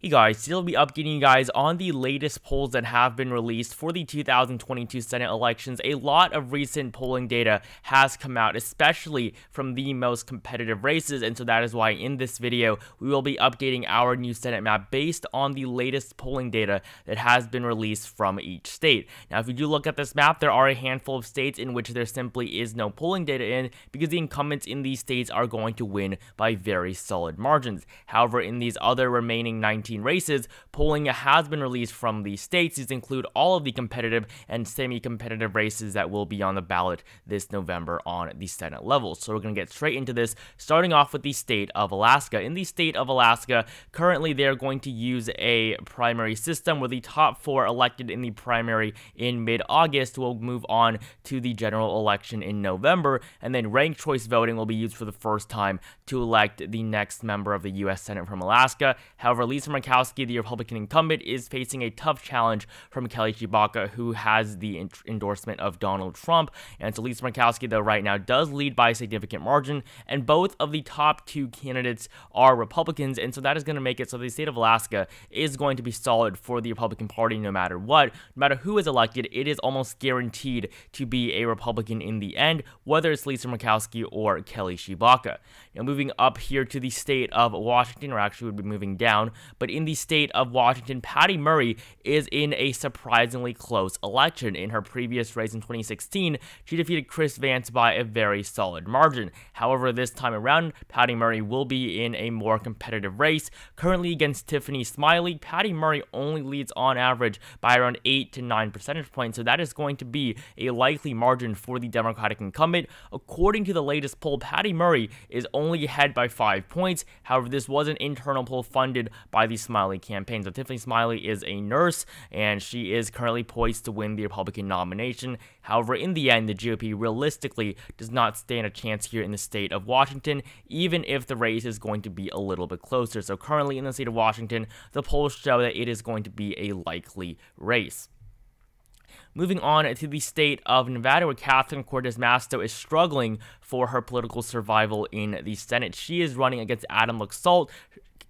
Hey guys, today I'll be updating you guys on the latest polls that have been released for the 2022 Senate elections. A lot of recent polling data has come out, especially from the most competitive races, and so that is why in this video, we will be updating our new Senate map based on the latest polling data that has been released from each state. Now, if you do look at this map, there are a handful of states in which there simply is no polling data in, because the incumbents in these states are going to win by very solid margins. However, in these other remaining 19 races, polling has been released from the states. These include all of the competitive and semi-competitive races that will be on the ballot this November on the Senate level. So we're going to get straight into this, starting off with the state of Alaska. In the state of Alaska, currently they're going to use a primary system where the top 4 elected in the primary in mid-August will move on to the general election in November, and then ranked choice voting will be used for the first time to elect the next member of the U.S. Senate from Alaska. However, Lisa Murkowski, the Republican incumbent, is facing a tough challenge from Kelly Tshibaka, who has the endorsement of Donald Trump. And so Lisa Murkowski, though, right now does lead by a significant margin, and both of the top 2 candidates are Republicans, and so that is going to make it so the state of Alaska is going to be solid for the Republican Party no matter what. No matter who is elected, it is almost guaranteed to be a Republican in the end, whether it's Lisa Murkowski or Kelly Tshibaka. Now, moving up here to the state of Washington, or actually would be moving down, but in the state of Washington, Patty Murray is in a surprisingly close election. In her previous race in 2016, she defeated Chris Vance by a very solid margin. However, this time around, Patty Murray will be in a more competitive race. Currently against Tiffany Smiley, Patty Murray only leads on average by around 8 to 9 percentage points, so that is going to be a likely margin for the Democratic incumbent. According to the latest poll, Patty Murray is only ahead by 5 points. However, this was an internal poll funded by the Smiley campaign. So Tiffany Smiley is a nurse, and she is currently poised to win the Republican nomination. However, in the end, the GOP realistically does not stand a chance here in the state of Washington, even if the race is going to be a little bit closer. So currently in the state of Washington, the polls show that it is going to be a likely race. Moving on to the state of Nevada, where Catherine Cortez Masto is struggling for her political survival in the Senate. She is running against Adam Laxalt.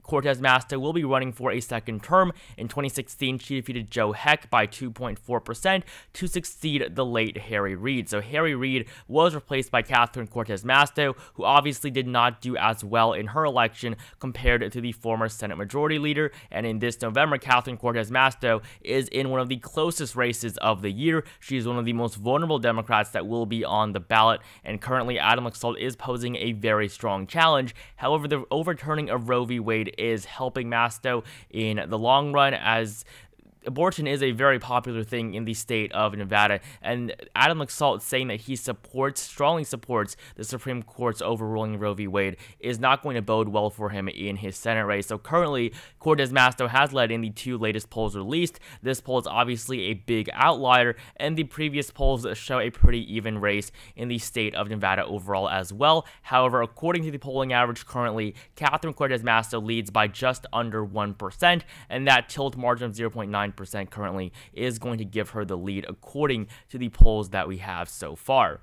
Cortez Masto will be running for a second term. In 2016, she defeated Joe Heck by 2.4% to succeed the late Harry Reid. So Harry Reid was replaced by Catherine Cortez Masto, who obviously did not do as well in her election compared to the former Senate Majority Leader. And in this November, Catherine Cortez Masto is in one of the closest races of the year. She is one of the most vulnerable Democrats that will be on the ballot, and currently Adam Laxalt is posing a very strong challenge. However, the overturning of Roe v. Wade is helping Masto in the long run, as abortion is a very popular thing in the state of Nevada, and Adam Laxalt saying that he strongly supports the Supreme Court's overruling Roe v. Wade is not going to bode well for him in his Senate race. So currently, Cortez Masto has led in the 2 latest polls released. This poll is obviously a big outlier, and the previous polls show a pretty even race in the state of Nevada overall as well. However, according to the polling average currently, Catherine Cortez Masto leads by just under 1%, and that tilt margin of 0.9% currently is going to give her the lead according to the polls that we have so far.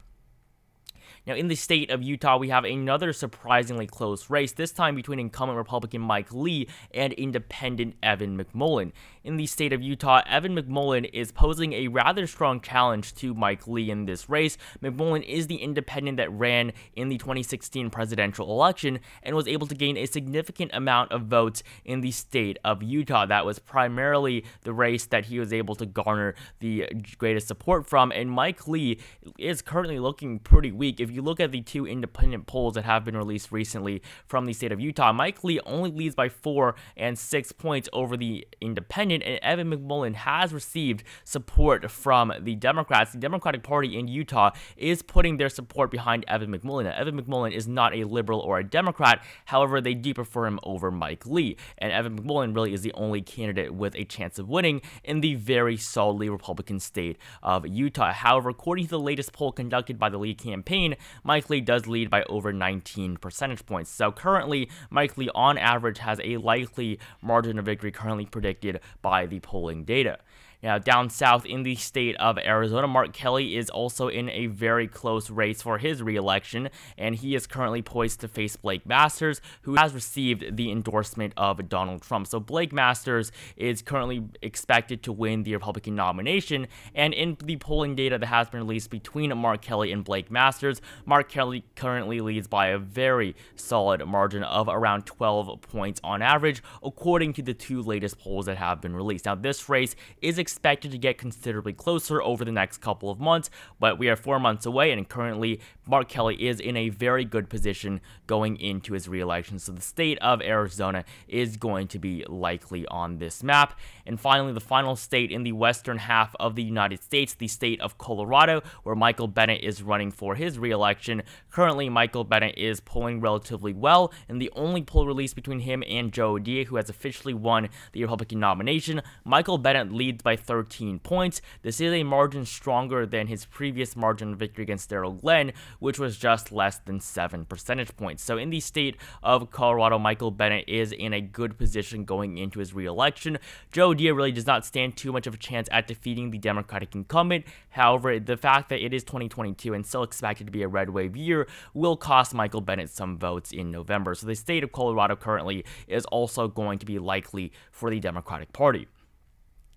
Now, in the state of Utah, we have another surprisingly close race, this time between incumbent Republican Mike Lee and independent Evan McMullin. In the state of Utah, Evan McMullin is posing a rather strong challenge to Mike Lee in this race. McMullin is the independent that ran in the 2016 presidential election and was able to gain a significant amount of votes in the state of Utah. That was primarily the race that he was able to garner the greatest support from, and Mike Lee is currently looking pretty weak. If you look at the 2 independent polls that have been released recently from the state of Utah, Mike Lee only leads by 4 and 6 points over the independent, and Evan McMullin has received support from the Democrats. The Democratic Party in Utah is putting their support behind Evan McMullin. Now, Evan McMullin is not a liberal or a Democrat, however, they do prefer him over Mike Lee, and Evan McMullin really is the only candidate with a chance of winning in the very solidly Republican state of Utah. However, according to the latest poll conducted by the Lee campaign, Mike Lee does lead by over 19 percentage points. So currently, Mike Lee on average has a likely margin of victory currently predicted by the polling data. Now, down south in the state of Arizona, Mark Kelly is also in a very close race for his re-election, and he is currently poised to face Blake Masters, who has received the endorsement of Donald Trump. So Blake Masters is currently expected to win the Republican nomination, and in the polling data that has been released between Mark Kelly and Blake Masters, Mark Kelly currently leads by a very solid margin of around 12 points on average, according to the two latest polls that have been released. Now, this race is expected to get considerably closer over the next couple of months, but we are 4 months away, and currently Mark Kelly is in a very good position going into his re-election. So the state of Arizona is going to be likely on this map. And finally, the final state in the western half of the United States, the state of Colorado, where Michael Bennet is running for his re-election. Currently, Michael Bennet is polling relatively well, and the only poll released between him and Joe Dia, who has officially won the Republican nomination, Michael Bennet leads by 13 points. This is a margin stronger than his previous margin of victory against Daryl Glenn, which was just less than 7 percentage points. So in the state of Colorado, Michael Bennet is in a good position going into his re-election. Joe Dia really does not stand too much of a chance at defeating the Democratic incumbent. However, the fact that it is 2022 and still expected to be a red wave year will cost Michael Bennet some votes in November. So the state of Colorado currently is also going to be likely for the Democratic Party.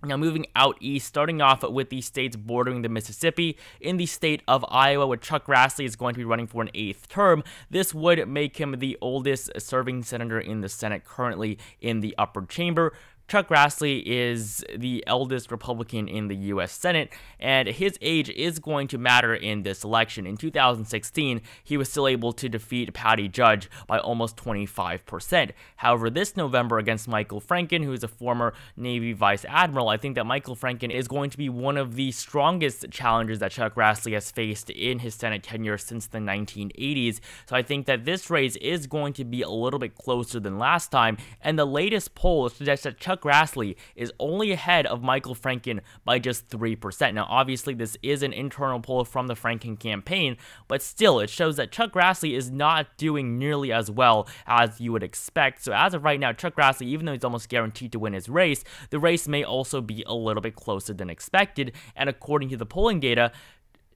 Now, moving out east, starting off with the states bordering the Mississippi, in the state of Iowa, where Chuck Grassley is going to be running for an 8th term, this would make him the oldest serving senator in the Senate currently in the upper chamber. Chuck Grassley is the eldest Republican in the U.S. Senate, and his age is going to matter in this election. In 2016, he was still able to defeat Patty Judge by almost 25%. However, this November against Michael Franken, who is a former Navy Vice Admiral, I think that Michael Franken is going to be one of the strongest challengers that Chuck Grassley has faced in his Senate tenure since the 1980s. So I think that this race is going to be a little bit closer than last time, and the latest poll suggests that Chuck Grassley is only ahead of Michael Franken by just 3%. Now, obviously, this is an internal poll from the Franken campaign, but still, it shows that Chuck Grassley is not doing nearly as well as you would expect. So as of right now, Chuck Grassley, even though he's almost guaranteed to win his race, the race may also be a little bit closer than expected, and according to the polling data,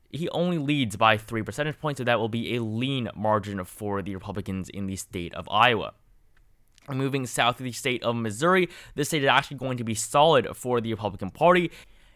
he only leads by 3 percentage points, so that will be a lean margin for the Republicans in the state of Iowa. Moving south to the state of Missouri, this state is actually going to be solid for the Republican Party.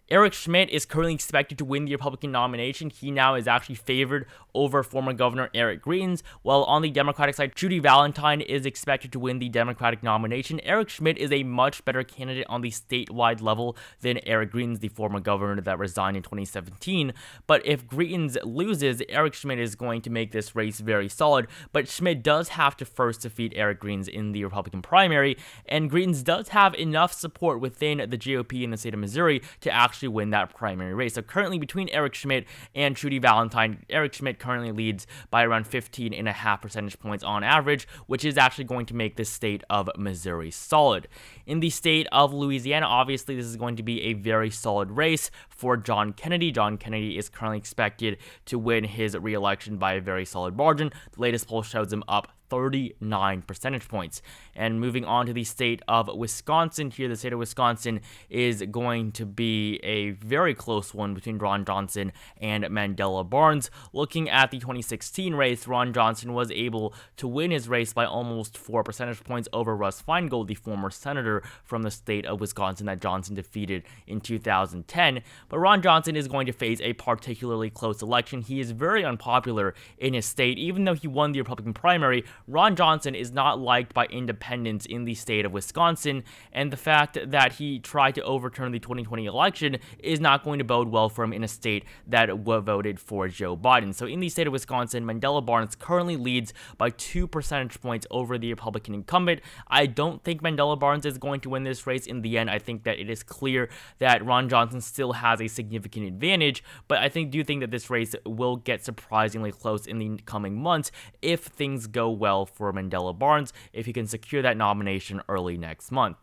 Eric Schmidt is currently expected to win the Republican nomination. He now is actually favored over former Governor Eric Greitens, while on the Democratic side, Judy Valentine is expected to win the Democratic nomination. Eric Schmidt is a much better candidate on the statewide level than Eric Greitens, the former governor that resigned in 2017. But if Greitens loses, Eric Schmidt is going to make this race very solid. But Schmidt does have to first defeat Eric Greitens in the Republican primary, and Greitens does have enough support within the GOP in the state of Missouri to actually win that primary race. So currently between Eric Schmidt and Judy Valentine, Eric Schmidt currently leads by around 15.5 percentage points on average, which is actually going to make the state of Missouri solid. In the state of Louisiana, obviously this is going to be a very solid race for John Kennedy. John Kennedy is currently expected to win his re-election by a very solid margin. The latest poll shows him up 39 percentage points. And moving on to the state of Wisconsin, here the state of Wisconsin is going to be a very close one between Ron Johnson and Mandela Barnes. Looking at the 2016 race, Ron Johnson was able to win his race by almost 4 percentage points over Russ Feingold, the former senator from the state of Wisconsin that Johnson defeated in 2010. But Ron Johnson is going to face a particularly close election. He is very unpopular in his state. Even though he won the Republican primary, Ron Johnson is not liked by independents in the state of Wisconsin, and the fact that he tried to overturn the 2020 election is not going to bode well for him in a state that voted for Joe Biden. So in the state of Wisconsin, Mandela Barnes currently leads by 2 percentage points over the Republican incumbent. I don't think Mandela Barnes is going to win this race in the end. I think that it is clear that Ron Johnson still has a significant advantage, but I do think that this race will get surprisingly close in the coming months if things go well for Mandela Barnes, if he can secure that nomination early next month.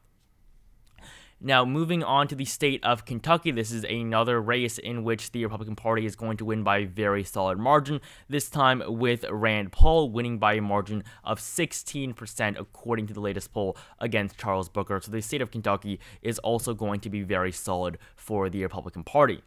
Now, moving on to the state of Kentucky, this is another race in which the Republican Party is going to win by a very solid margin, this time with Rand Paul winning by a margin of 16% according to the latest poll against Charles Booker. So the state of Kentucky is also going to be very solid for the Republican Party.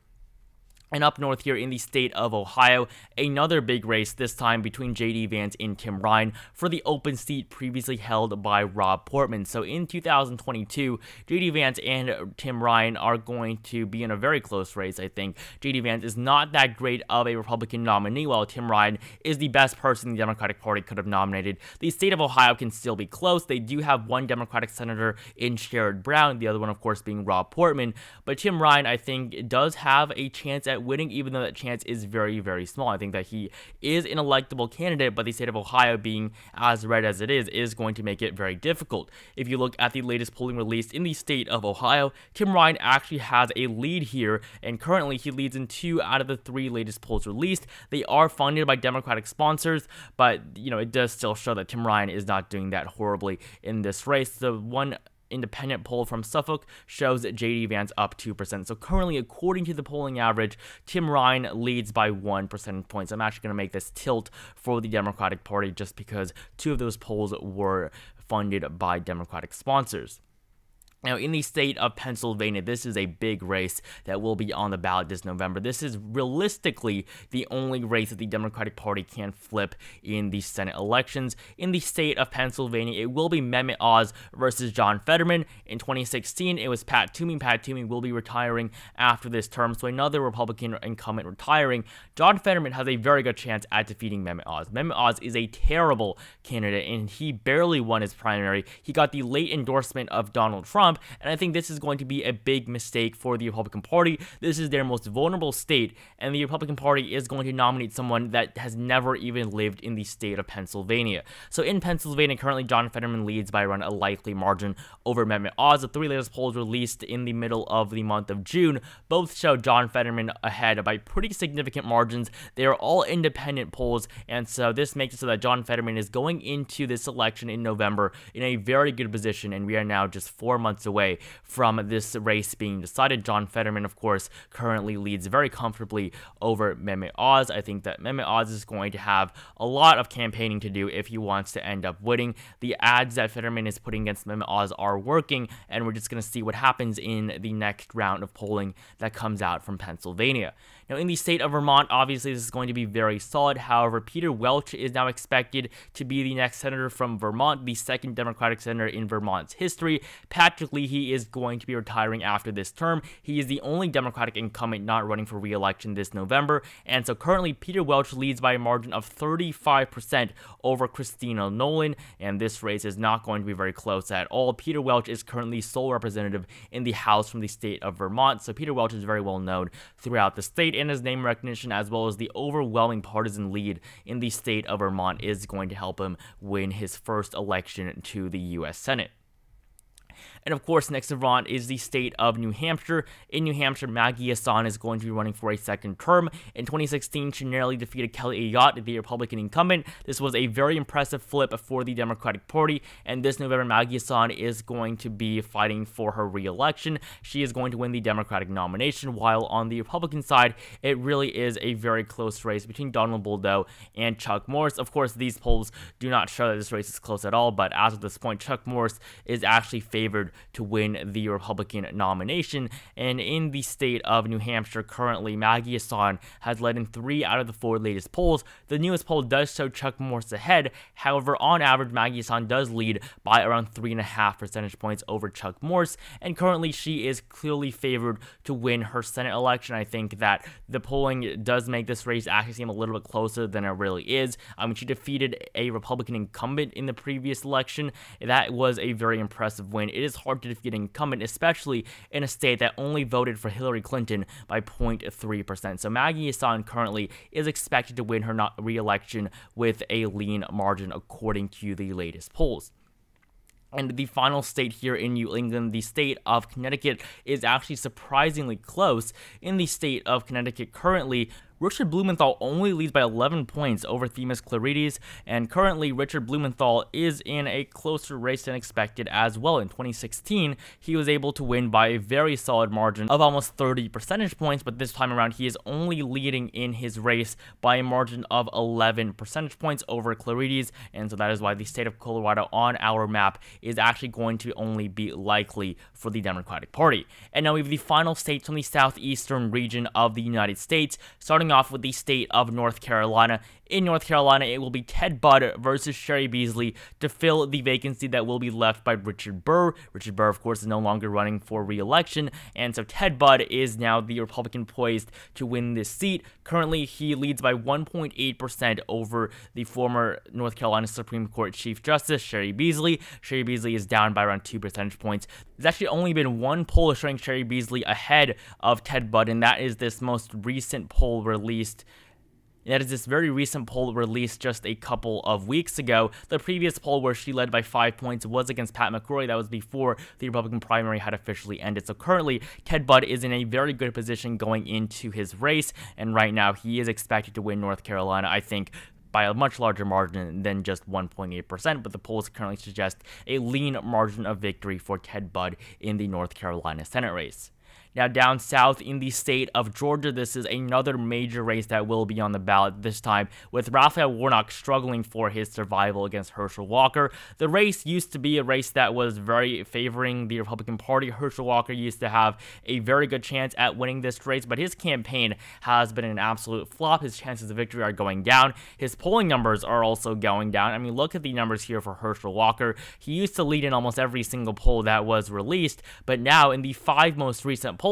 And up north here in the state of Ohio, another big race, this time between J.D. Vance and Tim Ryan for the open seat previously held by Rob Portman. So in 2022, J.D. Vance and Tim Ryan are going to be in a very close race, I think. J.D. Vance is not that great of a Republican nominee, while Tim Ryan is the best person the Democratic Party could have nominated. The state of Ohio can still be close. They do have one Democratic senator in Sherrod Brown, the other one, of course, being Rob Portman. But Tim Ryan, I think, does have a chance at winning, even though that chance is very, very small. I think that he is an electable candidate, but the state of Ohio, being as red as it is going to make it very difficult. If you look at the latest polling released in the state of Ohio, Tim Ryan actually has a lead here, and currently he leads in 2 out of the 3 latest polls released. They are funded by Democratic sponsors, but it does still show that Tim Ryan is not doing that horribly in this race. The one independent poll from Suffolk shows that J.D. Vance up 2%. So currently, according to the polling average, Tim Ryan leads by 1 percentage point. So I'm actually going to make this tilt for the Democratic Party just because 2 of those polls were funded by Democratic sponsors. Now, in the state of Pennsylvania, this is a big race that will be on the ballot this November. This is realistically the only race that the Democratic Party can flip in the Senate elections. In the state of Pennsylvania, it will be Mehmet Oz versus John Fetterman. In 2016, it was Pat Toomey. Pat Toomey will be retiring after this term, so another Republican incumbent retiring. John Fetterman has a very good chance at defeating Mehmet Oz. Mehmet Oz is a terrible candidate, and he barely won his primary. He got the late endorsement of Donald Trump, and I think this is going to be a big mistake for the Republican Party. This is their most vulnerable state, and the Republican Party is going to nominate someone that has never even lived in the state of Pennsylvania. So in Pennsylvania, currently John Fetterman leads by around a likely margin over Mehmet Oz. The 3 latest polls released in the middle of the month of June both show John Fetterman ahead by pretty significant margins. They are all independent polls, and so this makes it so that John Fetterman is going into this election in November in a very good position, and we are now just 4 months away from this race being decided. John Fetterman, of course, currently leads very comfortably over Mehmet Oz. I think that Mehmet Oz is going to have a lot of campaigning to do if he wants to end up winning. The ads that Fetterman is putting against Mehmet Oz are working, and we're just going to see what happens in the next round of polling that comes out from Pennsylvania. Now, in the state of Vermont, obviously this is going to be very solid. However, Peter Welch is now expected to be the next senator from Vermont, the second Democratic senator in Vermont's history. Patrick Leahy is going to be retiring after this term. He is the only Democratic incumbent not running for re-election this November, and so currently Peter Welch leads by a margin of 35% over Christina Nolan, and this race is not going to be very close at all. Peter Welch is currently sole representative in the House from the state of Vermont, so Peter Welch is very well known throughout the state, and his name recognition as well as the overwhelming partisan lead in the state of Vermont is going to help him win his first election to the U.S. Senate. And of course, next in Vermont is the state of New Hampshire. In New Hampshire, Maggie Hassan is going to be running for a second term. In 2016, she narrowly defeated Kelly Ayotte, the Republican incumbent. This was a very impressive flip for the Democratic Party, and this November, Maggie Hassan is going to be fighting for her re-election. She is going to win the Democratic nomination, while on the Republican side, it really is a very close race between Donald Boldeau and Chuck Morris. Of course, these polls do not show that this race is close at all, but as of this point, Chuck Morris is actually favored to win the Republican nomination. And in the state of New Hampshire, currently, Maggie Hassan has led in 3 out of the 4 latest polls. The newest poll does show Chuck Morris ahead. However, on average, Maggie Hassan does lead by around 3.5 percentage points over Chuck Morris, and currently she is clearly favored to win her Senate election. I think that the polling does make this race actually seem a little bit closer than it really is. She defeated a Republican incumbent in the previous election. That was a very impressive win. It is hard to defeat an incumbent, especially in a state that only voted for Hillary Clinton by 0.3%. So Maggie Hassan currently is expected to win her re-election with a lean margin according to the latest polls. And the final state here in New England, the state of Connecticut, is actually surprisingly close. In the state of Connecticut currently, Richard Blumenthal only leads by 11 points over Themis Clarides, and currently Richard Blumenthal is in a closer race than expected as well. In 2016, he was able to win by a very solid margin of almost 30 percentage points, but this time around he is only leading in his race by a margin of 11 percentage points over Clarides, and so that is why the state of Colorado on our map is actually going to only be likely for the Democratic Party. And now we have the final states from the southeastern region of the United States, starting off with the state of North Carolina. In North Carolina, it will be Ted Budd versus Cheri Beasley to fill the vacancy that will be left by Richard Burr. Richard Burr, of course, is no longer running for re-election, and so Ted Budd is now the Republican poised to win this seat. Currently, he leads by 1.8% over the former North Carolina Supreme Court Chief Justice, Cheri Beasley. Cheri Beasley is down by around 2 percentage points. There's actually only been one poll showing Cheri Beasley ahead of Ted Budd, and that is this most recent poll released. That is this very recent poll released just a couple of weeks ago. The previous poll where she led by 5 points was against Pat McCrory. That was before the Republican primary had officially ended. So currently, Ted Budd is in a very good position going into his race, and right now he is expected to win North Carolina, I think, by a much larger margin than just 1.8%, but the polls currently suggest a lean margin of victory for Ted Budd in the North Carolina Senate race. Now down south in the state of Georgia, this is another major race that will be on the ballot this time, with Raphael Warnock struggling for his survival against Herschel Walker. The race used to be a race that was very favoring the Republican Party. Herschel Walker used to have a very good chance at winning this race, but his campaign has been an absolute flop. His chances of victory are going down. His polling numbers are also going down. I mean, look at the numbers here for Herschel Walker. He used to lead in almost every single poll that was released, but now in the 5 most recent polls,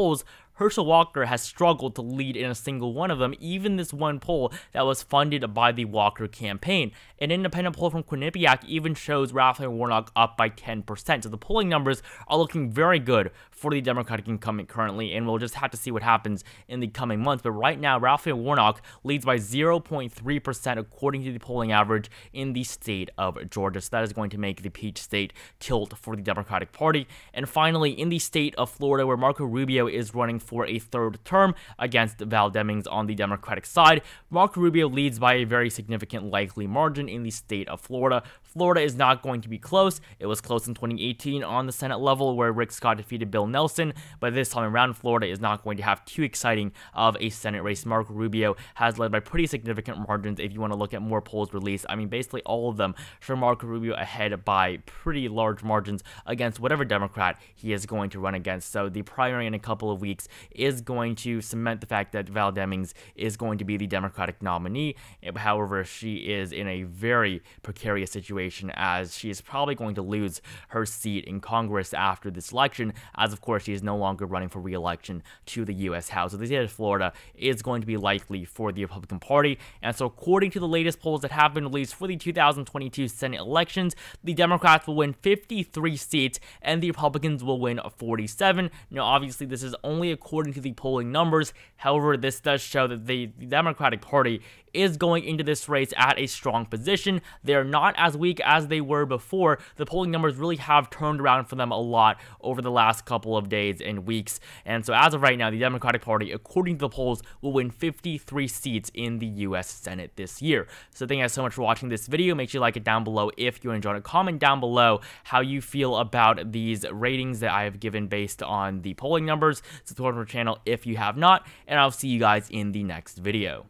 Herschel Walker has struggled to lead in a single one of them, even this one poll that was funded by the Walker campaign. An independent poll from Quinnipiac even shows Raphael Warnock up by 10%, so the polling numbers are looking very good for the Democratic incumbent currently, and we'll just have to see what happens in the coming months. But right now, Raphael Warnock leads by 0.3% according to the polling average in the state of Georgia, so that is going to make the Peach State tilt for the Democratic Party. And finally, in the state of Florida, where Marco Rubio is running for a 3rd term against Val Demings on the Democratic side, Marco Rubio leads by a very significant likely margin in the state of Florida. Florida is not going to be close. It was close in 2018 on the Senate level where Rick Scott defeated Bill Nelson, but this time around, Florida is not going to have too exciting of a Senate race. Marco Rubio has led by pretty significant margins if you want to look at more polls released. I mean, basically all of them show Marco Rubio ahead by pretty large margins against whatever Democrat he is going to run against. So the primary in a couple of weeks is going to cement the fact that Val Demings is going to be the Democratic nominee. However, she is in a very precarious situation, as she is probably going to lose her seat in Congress after this election, as of course she is no longer running for re-election to the U.S. House. So the state of Florida is going to be likely for the Republican Party, and so according to the latest polls that have been released for the 2022 Senate elections, the Democrats will win 53 seats and the Republicans will win 47. Now obviously this is only according to the polling numbers. However, this does show that the Democratic Party is going into this race at a strong position. They're not as weak as they were before. The polling numbers really have turned around for them a lot over the last couple of days and weeks. And so as of right now, the Democratic Party, according to the polls, will win 53 seats in the U.S. Senate this year. So thank you guys so much for watching this video. Make sure you like it down below if you enjoyed it. Comment down below how you feel about these ratings that I have given based on the polling numbers. Subscribe to our channel if you have not, and I'll see you guys in the next video.